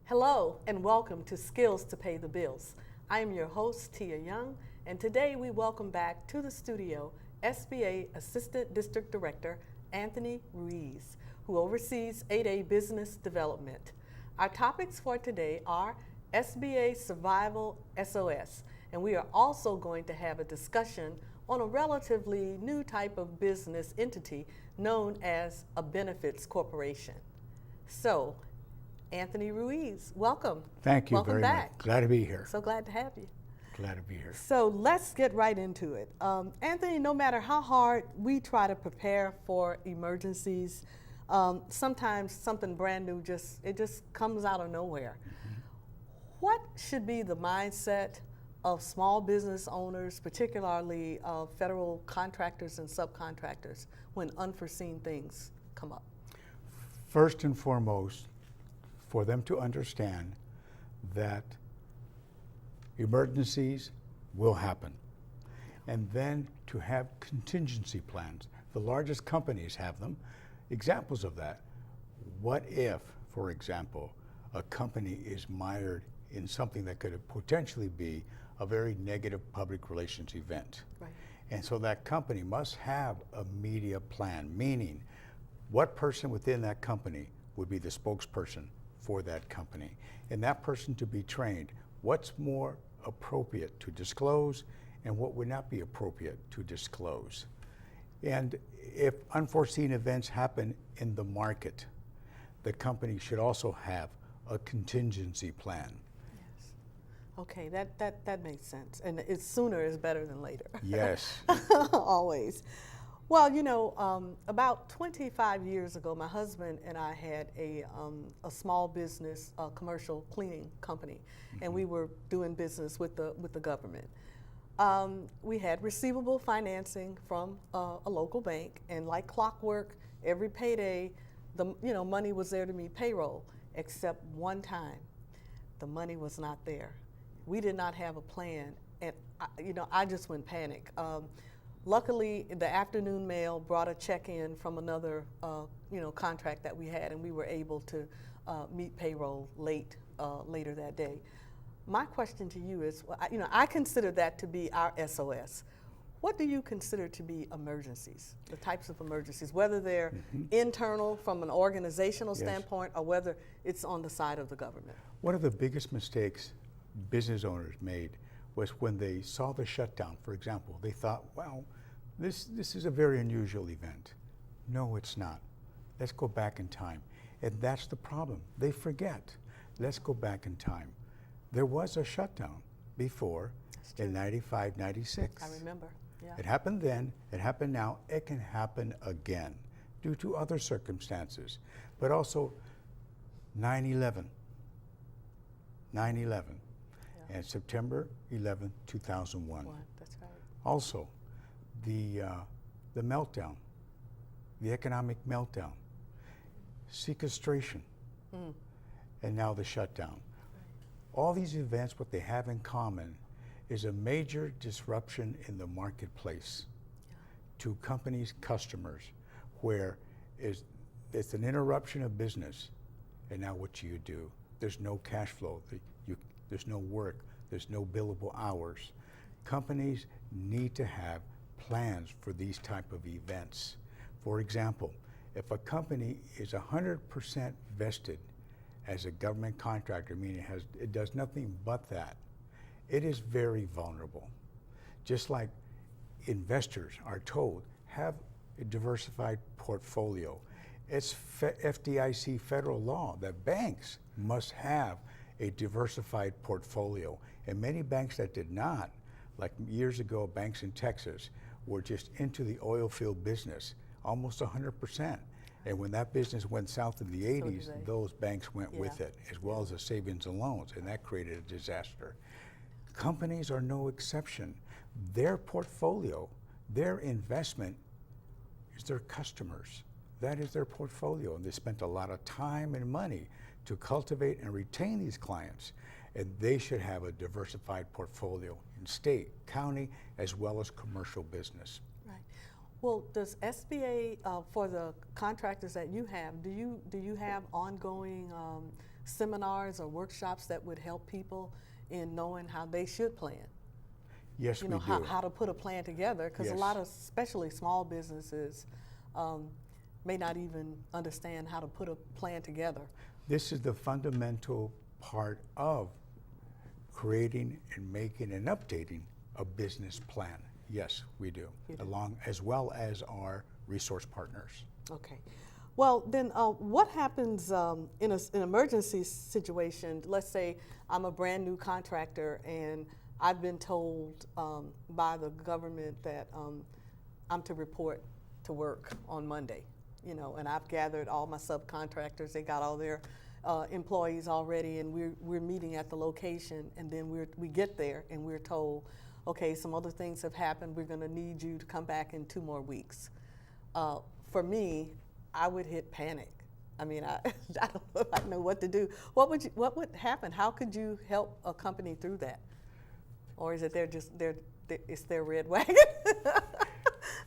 Hello and welcome to Skills to Pay the Bills. I am your host, Tia Young, and today we welcome back to the studio SBA Assistant District Director Anthony Ruiz, who oversees 8A Business Development. Our topics for today are SBA Survival SOS, and we are also going to have a discussion on a relatively new type of business entity known as a benefits corporation. So, Anthony Ruiz, welcome. Thank you welcome very back. much. Glad to be here. So glad to have you. Glad to be here. So let's get right into it. Anthony, no matter how hard we try to prepare for emergencies, sometimes something brand new just comes out of nowhere. Mm-hmm. What should be the mindset of small business owners, particularly federal contractors and subcontractors, when unforeseen things come up? First and foremost, for them to understand that emergencies will happen, and then to have contingency plans. The largest companies have them. Examples of that: what if, for example, a company is mired in something that could potentially be a very negative public relations event? Right. And so that company must have a media plan, meaning what person within that company would be the spokesperson for that company, and that person to be trained what's more appropriate to disclose and what would not be appropriate to disclose. And if unforeseen events happen in the market, the company should also have a contingency plan. Yes. Okay, that makes sense. And it's sooner is better than later. Yes. Always. Well, you know, about 25 years ago, my husband and I had a small business, commercial cleaning company, and we were doing business with the government. We had receivable financing from a local bank, and like clockwork, every payday, the money was there to meet payroll, except one time, the money was not there. We did not have a plan, and I just went panic. Luckily, the afternoon mail brought a check in from another, contract that we had, and we were able to meet payroll later that day. My question to you is, I consider that to be our SOS. What do you consider to be emergencies? The types of emergencies, whether they're internal from an organizational standpoint, or whether it's on the side of the government. One of the biggest mistakes business owners made was when they saw the shutdown, for example. They thought, well, this is a very unusual event. No, it's not. Let's go back in time. And that's the problem. They forget. Let's go back in time. There was a shutdown before in 95, 96. I remember, yeah. It happened then, it happened now, it can happen again due to other circumstances. But also 9/11. 9/11. And September 11, 2001. That's right. Also, the meltdown, the economic meltdown, sequestration, and now the shutdown. Right. All these events, what they have in common is a major disruption in the marketplace to companies, customers, where it's an interruption of business. And now what do you do? There's no cash flow. There's no work, there's no billable hours. Companies need to have plans for these type of events. For example, if a company is 100% vested as a government contractor, meaning it does nothing but that, it is very vulnerable. Just like investors are told, have a diversified portfolio. It's FDIC federal law that banks must have a diversified portfolio. And many banks that did not, like years ago, banks in Texas, were just into the oil field business, almost 100%. And when that business went south in the 80s, those banks went with it, as well as the savings and loans, and that created a disaster. Companies are no exception. Their portfolio, their investment is their customers. That is their portfolio, and they spent a lot of time and money to cultivate and retain these clients, and they should have a diversified portfolio in state, county, as well as commercial business. Right. Well, does SBA, for the contractors that you have, do you have ongoing seminars or workshops that would help people in knowing how they should plan? Yes, You know, we do. how to put a plan together, because a Yes. lot of, especially small businesses, may not even understand how to put a plan together. This is the fundamental part of creating and making and updating a business plan. Yes, we do, You do. along as well as our resource partners. Okay. Well, then what happens in an emergency situation? Let's say I'm a brand new contractor and I've been told by the government that I'm to report to work on Monday, you know, and I've gathered all my subcontractors. They got all their employees already, and we're meeting at the location, and then we get there and we're told, okay, some other things have happened. We're going to need you to come back in 2 more weeks. For me, I would hit panic. I mean, I don't know if I know what to do. What would happen? How could you help a company through that? Or is it it's their red wagon?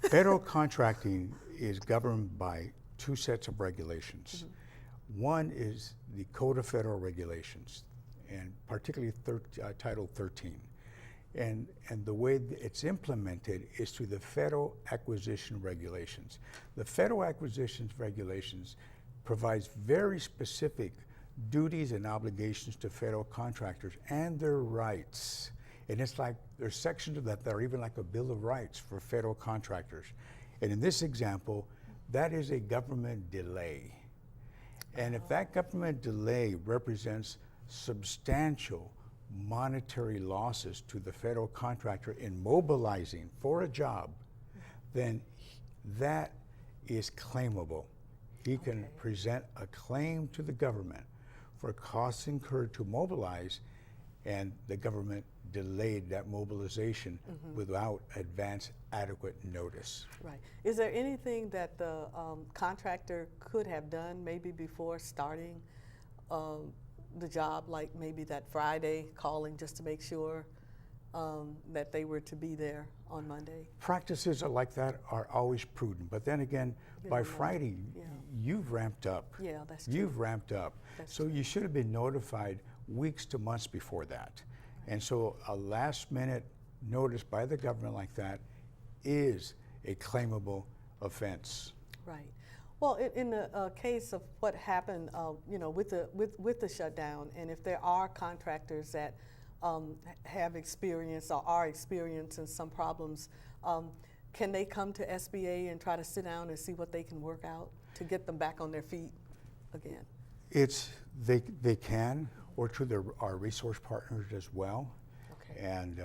Federal contracting is governed by 2 sets of regulations. Mm-hmm. One is the Code of Federal Regulations, and particularly Title 13. And the way it's implemented is through the Federal Acquisition Regulations. The Federal Acquisition Regulations provides very specific duties and obligations to federal contractors and their rights. And it's like there's sections of that are even like a Bill of Rights for federal contractors. And in this example, that is a government delay. And if that government delay represents substantial monetary losses to the federal contractor in mobilizing for a job, then that is claimable. He can present a claim to the government for costs incurred to mobilize, and the government delayed that mobilization without advance adequate notice. Right. Is there anything that the contractor could have done maybe before starting the job, like maybe that Friday calling just to make sure that they were to be there on Monday? Practices like that are always prudent, but then again, by Friday, you've ramped up. Yeah, that's true. You've ramped up. So you should have been notified weeks to months before that. And so a last minute notice by the government like that is a claimable offense. Right. Well, in the case of what happened, you know, with the shutdown, and if there are contractors that have experienced or are experiencing some problems, can they come to SBA and try to sit down and see what they can work out to get them back on their feet again? They can, or to our resource partners as well. Okay. And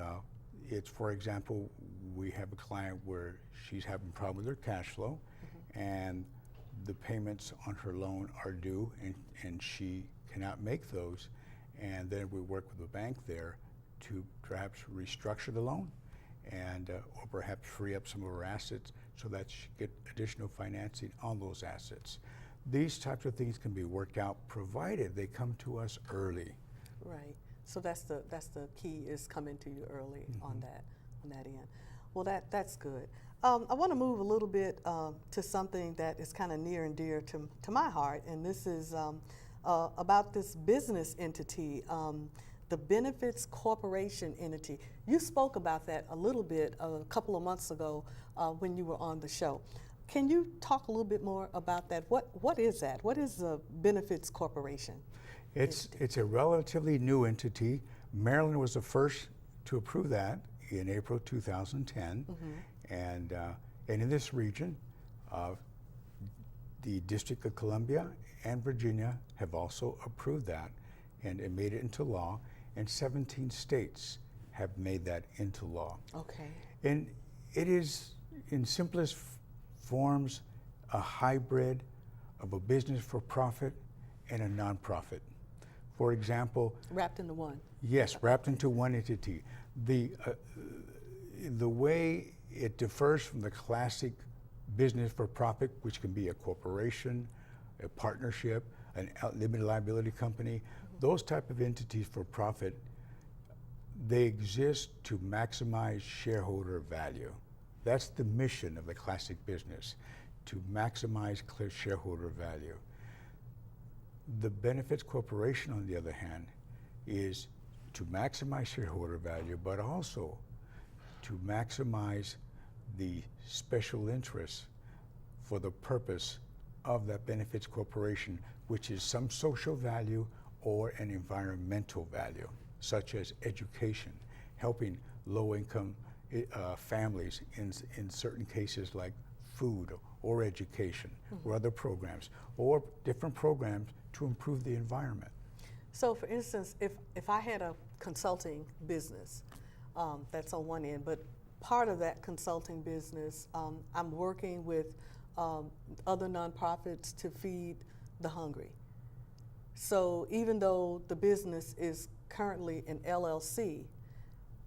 it's, for example, we have a client where she's having a problem with her cash flow, and the payments on her loan are due, and she cannot make those. And then we work with the bank there to perhaps restructure the loan and or perhaps free up some of her assets so that she get additional financing on those assets. These types of things can be worked out provided they come to us early. Right. So that's the key, is coming to you early on that end. Well, that's good. I want to move a little bit to something that is kind of near and dear to my heart, and this is about this business entity, the Benefits Corporation entity. You spoke about that a little bit a couple of months ago when you were on the show. Can you talk a little bit more about that? What is that? What is the Benefits Corporation? It's a relatively new entity. Maryland was the first to approve that in April 2010, and in this region, the District of Columbia and Virginia have also approved that, and it made it into law, and 17 states have made that into law. Okay. And it is, in simplest forms, a hybrid of a business for profit and a nonprofit. For example, Wrapped into one. yes, wrapped into one entity. The way it differs from the classic business for profit, which can be a corporation, a partnership, a limited liability company, those type of entities for profit, they exist to maximize shareholder value. That's the mission of the classic business, to maximize shareholder value. The Benefits Corporation, on the other hand, is to maximize shareholder value, but also to maximize the special interests for the purpose of that benefits corporation, which is some social value or an environmental value, such as education, helping low-income families in certain cases like food or education or other programs, or different programs to improve the environment. So for instance, if I had a consulting business, that's on one end, but part of that consulting business, I'm working with other nonprofits to feed the hungry. So even though the business is currently an LLC,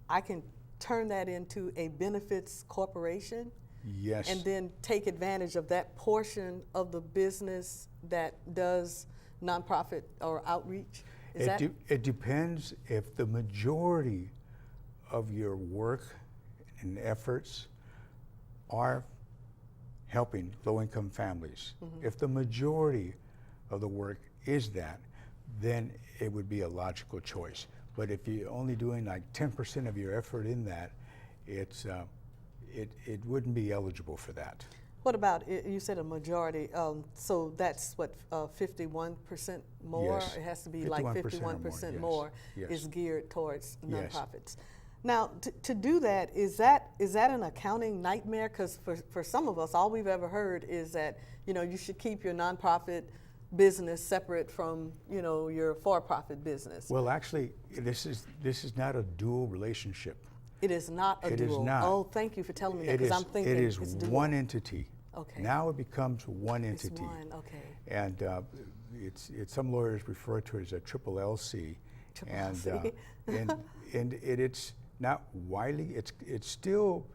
I can turn that into a benefits corporation. Yes. And then take advantage of that portion of the business that does nonprofit or outreach. It depends. If the majority of your work and efforts are helping low-income families, if the majority of the work is that, then it would be a logical choice. But if you're only doing like 10% of your effort in that, it wouldn't be eligible for that. What about, you said a majority, so that's what, 51% more? Yes. It has to be like 51% more Yes. is geared towards Yes. nonprofits. Now, to do that, is that an accounting nightmare? Because for some of us, all we've ever heard is that, you should keep your nonprofit business separate from, your for-profit business. Well, actually, this is not a dual relationship. It is not a dual. It is not. Oh, thank you for telling me that, because I'm thinking it is it's dual. one entity. Okay. Now it becomes one entity. It's one, okay. And it's some lawyers refer to it as a triple LC. LC. And it's not widely. It's still,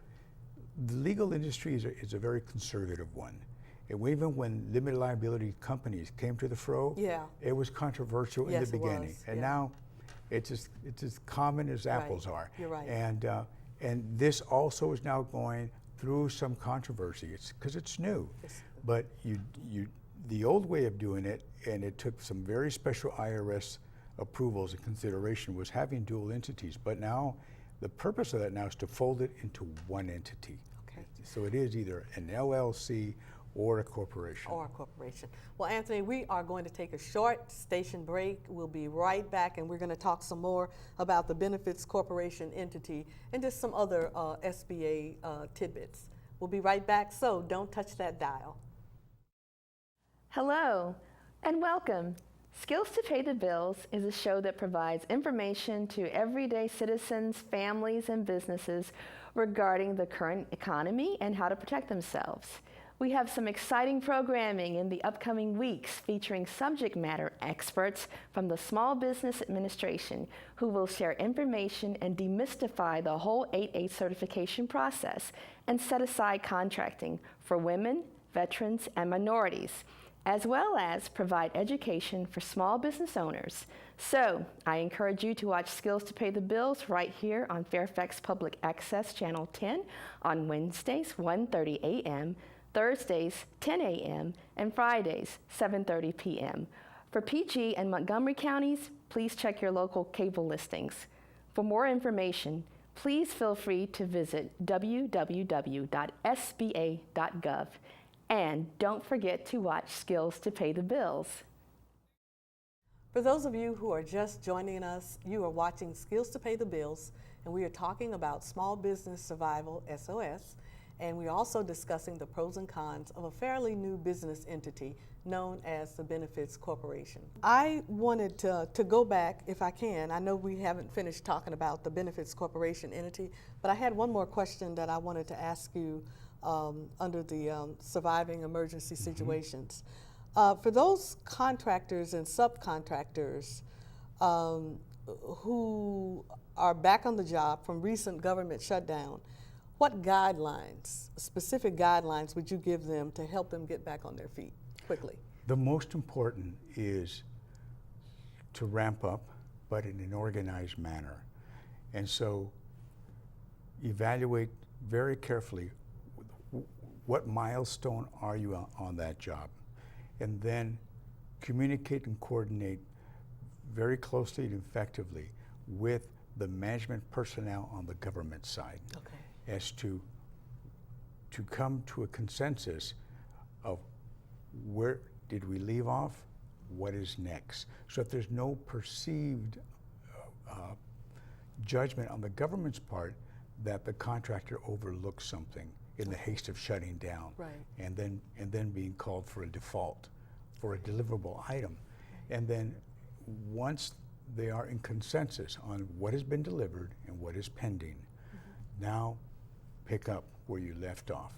the legal industry is a very conservative one. And even when limited liability companies came to the fro, yeah, it was controversial in the beginning. Was, and yeah. now it's as common as apples are. You're right. And this also is now going through some controversy. It's because it's new. Yes. But the old way of doing it, and it took some very special IRS approvals and consideration, was having dual entities. But now, the purpose of that now is to fold it into one entity. Okay. So it is either an LLC or a corporation. Or a corporation. Well, Anthony, we are going to take a short station break. We'll be right back, and we're going to talk some more about the Benefits Corporation entity and just some other SBA tidbits. We'll be right back, so don't touch that dial. Hello, and welcome. Skills to Pay the Bills is a show that provides information to everyday citizens, families, and businesses regarding the current economy and how to protect themselves. We have some exciting programming in the upcoming weeks featuring subject matter experts from the Small Business Administration who will share information and demystify the whole 8A certification process and set aside contracting for women, veterans, and minorities, as well as provide education for small business owners. So I encourage you to watch Skills to Pay the Bills right here on Fairfax Public Access Channel 10 on Wednesdays, 1:30 a.m., Thursdays, 10 a.m., and Fridays, 7:30 p.m. For PG and Montgomery counties, please check your local cable listings. For more information, please feel free to visit www.sba.gov. And don't forget to watch Skills to Pay the Bills. For those of you who are just joining us, you are watching Skills to Pay the Bills, and we are talking about Small Business Survival, SOS, and we're also discussing the pros and cons of a fairly new business entity known as the Benefits Corporation. I wanted to go back, if I can. I know we haven't finished talking about the Benefits Corporation entity, but I had one more question that I wanted to ask you under the surviving emergency situations. For those contractors and subcontractors who are back on the job from recent government shutdown, what guidelines, specific guidelines, would you give them to help them get back on their feet quickly? The most important is to ramp up, but in an organized manner. And so evaluate very carefully what milestone are you on that job, and then communicate and coordinate very closely and effectively with the management personnel on the government side as to come to a consensus of where did we leave off, what is next. So if there's no perceived judgment on the government's part that the contractor overlooked something in the haste of shutting down, and then being called for a default for a deliverable item. And then once they are in consensus on what has been delivered and what is pending, now pick up where you left off.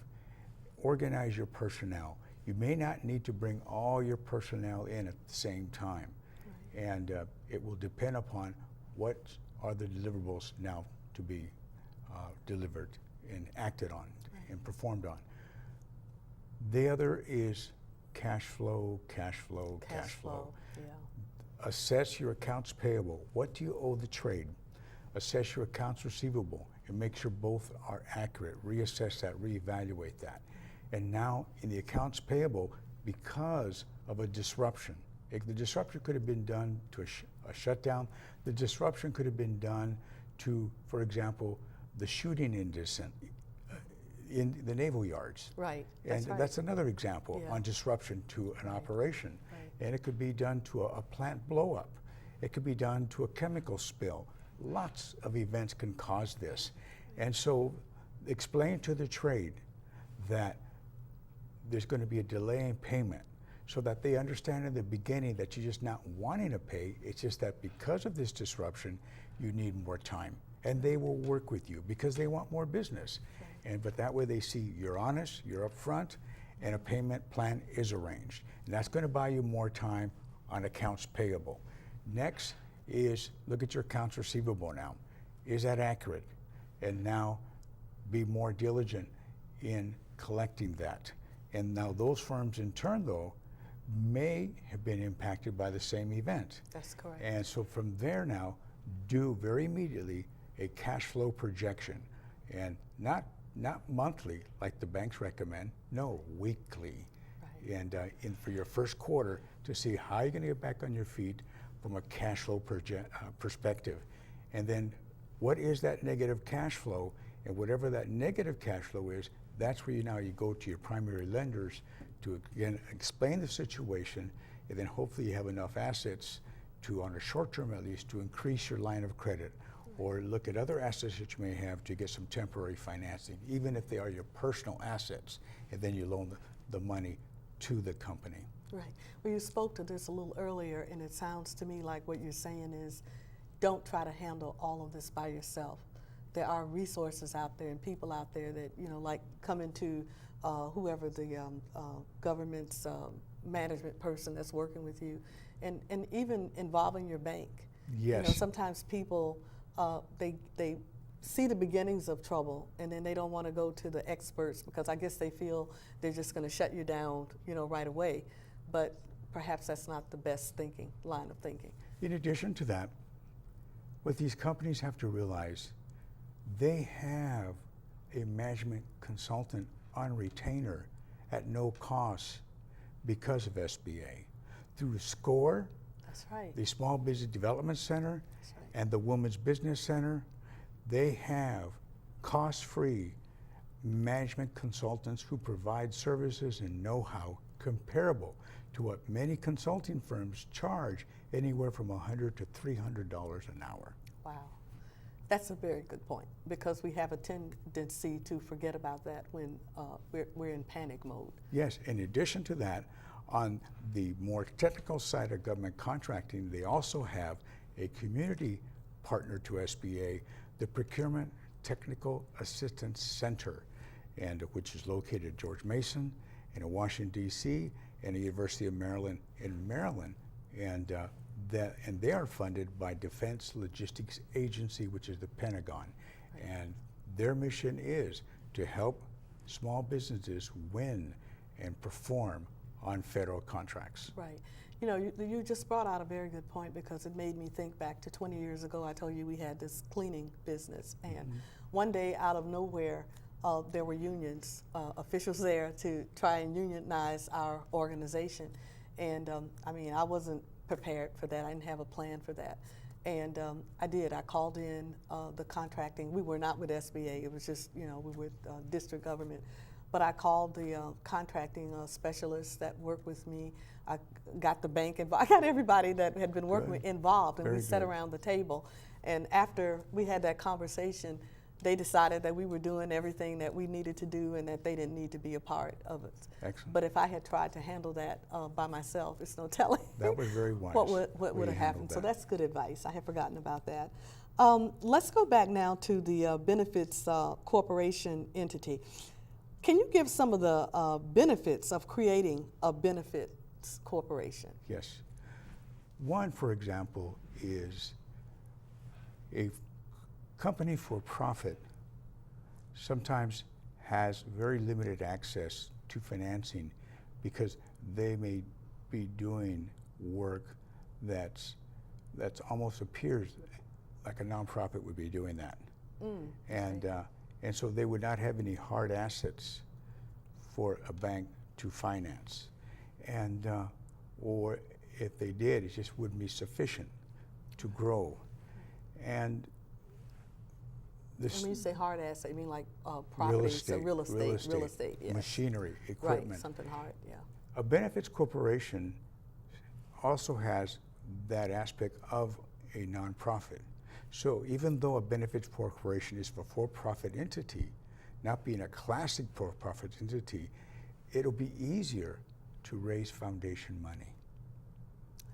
Organize your personnel. You may not need to bring all your personnel in at the same time. And it will depend upon what are the deliverables now to be delivered and acted on and performed on. The other is cash flow. Assess your accounts payable. What do you owe the trade? Assess your accounts receivable and make sure both are accurate. Reassess that, reevaluate that. And now in the accounts payable, because of a disruption, the disruption could have been done to a shutdown. The disruption could have been done to, for example, the shooting incident in the naval yards. And that's another example on disruption to an operation. And it could be done to a plant blow up. It could be done to a chemical spill. Lots of events can cause this. And so explain to the trade that there's going to be a delay in payment so that they understand in the beginning that you're just not wanting to pay. It's just that because of this disruption, you need more time. And they will work with you because they want more business. But that way they see you're honest, you're upfront, and a payment plan is arranged. And that's going to buy you more time on accounts payable. Next is look at your accounts receivable now. Is that accurate? And now be more diligent in collecting that. And now those firms in turn, though, may have been impacted by the same event. That's correct. And so from there now, do very immediately a cash flow projection. And not monthly like the banks recommend, no, weekly. And for your first quarter to see how you're going to get back on your feet from a cash flow perspective. And then what is that negative cash flow? And whatever that negative cash flow is, that's where you go to your primary lenders to, again, explain the situation, and then hopefully you have enough assets to, on a short term at least, to increase your line of credit or look at other assets that you may have to get some temporary financing, even if they are your personal assets, and then you loan the money to the company. Right. Well, you spoke to this a little earlier, and it sounds to me like what you're saying is don't try to handle all of this by yourself. There are resources out there and people out there that, like coming to whoever the government's management person that's working with you, and even involving your bank. Yes. Sometimes people, they see the beginnings of trouble, and then they don't want to go to the experts because I guess they feel they're just going to shut you down, right away. But perhaps that's not the best line of thinking. In addition to that, what these companies have to realize, they have a management consultant on retainer at no cost because of SBA. Through SCORE, that's right, the Small Business Development Center, and the Women's Business Center, they have cost-free management consultants who provide services and know-how comparable to what many consulting firms charge, anywhere from $100 to $300 an hour. Wow. That's a very good point, because we have a tendency to forget about that when we're in panic mode. Yes, in addition to that, on the more technical side of government contracting, they also have a community partner to SBA, the Procurement Technical Assistance Center, and which is located at George Mason and in Washington, D.C., and the University of Maryland in Maryland. And they are funded by Defense Logistics Agency, which is the Pentagon. Right. And their mission is to help small businesses win and perform on federal contracts. Right. You just brought out a very good point, because it made me think back to 20 years ago. I told you we had this cleaning business, and one day out of nowhere, there were unions, officials there to try and unionize our organization. And I mean, I wasn't prepared for that. I didn't have a plan for that. And I did. I called in the contracting. We were not with SBA. It was just, we were with district government. But I called the contracting specialists that worked with me. I got the bank involved. I got everybody that had been working with involved, and we sat around the table. And after we had that conversation, they decided that we were doing everything that we needed to do and that they didn't need to be a part of it. Excellent. But if I had tried to handle that by myself, it's no telling. That was very wise. What would have happened? So that's good advice. I had forgotten about that. Let's go back now to the benefits corporation entity. Can you give some of the benefits of creating a benefits corporation? Yes. One, for example, is a company for profit sometimes has very limited access to financing because they may be doing work that's almost appears like a nonprofit would be doing that. And so they would not have any hard assets for a bank to finance. And or if they did, it just wouldn't be sufficient to grow. And this, when you say hard asset, you mean like properties, real estate, yes. Machinery, equipment. Right, something hard, yeah. A benefits corporation also has that aspect of a nonprofit. So even though a benefits corporation is a for-profit entity, not being a classic for-profit entity, it'll be easier to raise foundation money.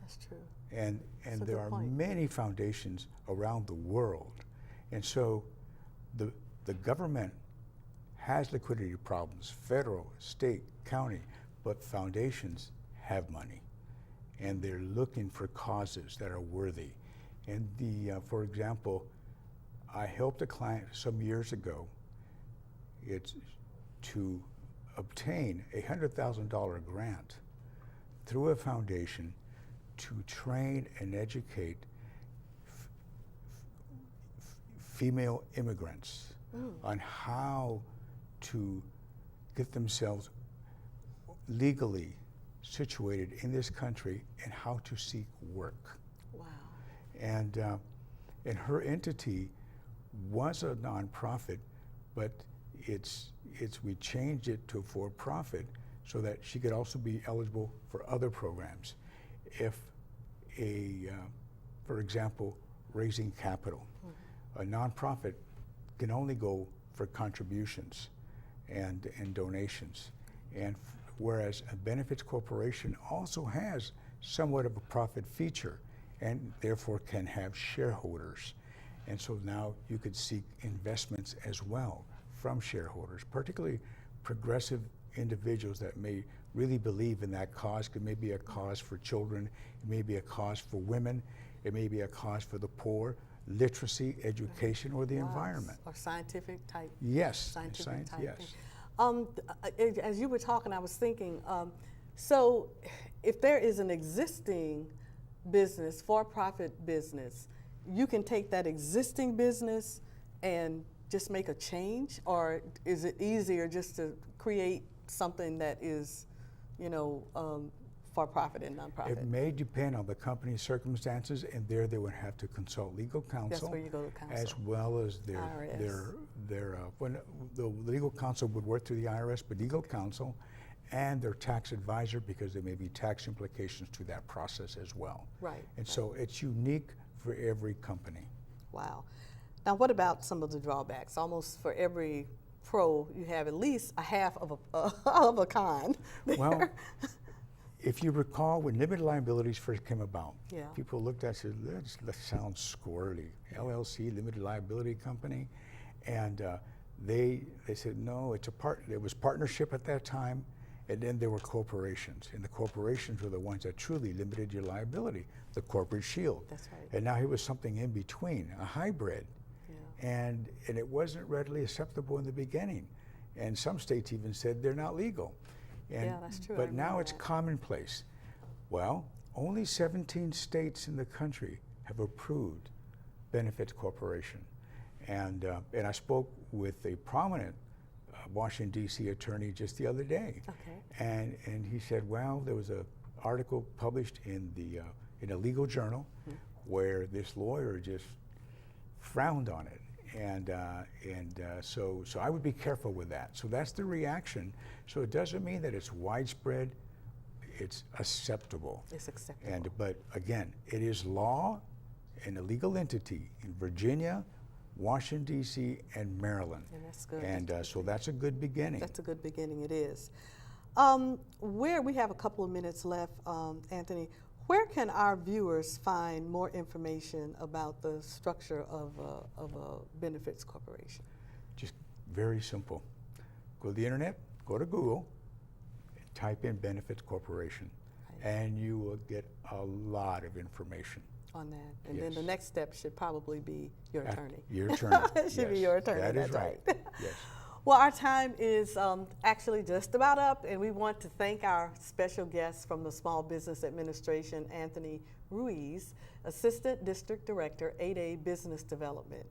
That's true. And there are many foundations around the world. And so the government has liquidity problems, federal, state, county, but foundations have money. And they're looking for causes that are worthy. And for example, I helped a client some years ago. It's to obtain a $100,000 grant through a foundation to train and educate female immigrants on how to get themselves legally situated in this country and how to seek work. Wow. And her entity was a nonprofit, but we changed it to for-profit so that she could also be eligible for other programs. If for example, raising capital, a nonprofit can only go for contributions and donations, and whereas a benefits corporation also has somewhat of a profit feature and therefore can have shareholders. And so now you could seek investments as well from shareholders, particularly progressive individuals that may really believe in that cause. It may be a cause for children, it may be a cause for women, it may be a cause for the poor, literacy, education, or the environment. Or scientific type. Yes. Scientific type. Yes. As you were talking, I was thinking, so if there is an existing business, for-profit business, you can take that existing business and just make a change, or is it easier just to create something that is, for-profit and nonprofit? It may depend on the company's circumstances, and there they would have to consult legal counsel. That's where you go to counsel. As well as when the legal counsel would work through the IRS, but legal counsel and their tax advisor, because there may be tax implications to that process as well. Right. And so it's unique for every company. Wow. Now, what about some of the drawbacks? Almost for every pro, you have at least a half of a con there. Well, if you recall, when limited liabilities first came about, yeah. people looked at it and said, that sounds squirrely. LLC, limited liability company. And they said, no, it was partnership at that time, and then there were corporations. And the corporations were the ones that truly limited your liability, the corporate shield. That's right. And now it was something in between, a hybrid. Yeah. And it wasn't readily acceptable in the beginning. And some states even said they're not legal. And, yeah, that's true. But now it's commonplace. Well, only 17 states in the country have approved benefits corporation. And I spoke with a prominent Washington, D.C. attorney just the other day. Okay. And he said, well, there was a article published in a legal journal where this lawyer just frowned on it. So I would be careful with that. So that's the reaction. So it doesn't mean that it's widespread. It's acceptable. It's acceptable. But again, it is law and a legal entity in Virginia, Washington, D.C., and Maryland. And that's good. And so that's a good beginning. That's a good beginning, it is. Where we have a couple of minutes left, Anthony, where can our viewers find more information about the structure of a benefits corporation? Just very simple. Go to the internet, go to Google, and type in Benefits Corporation, and you will get a lot of information On that. And then the next step should probably be your attorney. Your attorney. It should be your attorney. That is that's right. Yes. Well, our time is actually just about up, and we want to thank our special guest from the Small Business Administration, Anthony Ruiz, Assistant District Director, 8A Business Development.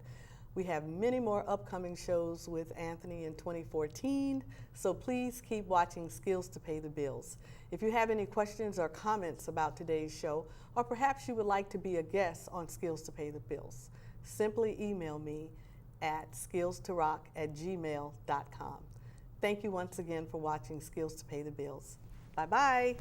We have many more upcoming shows with Anthony in 2014, so please keep watching Skills to Pay the Bills. If you have any questions or comments about today's show, or perhaps you would like to be a guest on Skills to Pay the Bills, simply email me at skillstorock@gmail.com. Thank you once again for watching Skills to Pay the Bills. Bye-bye.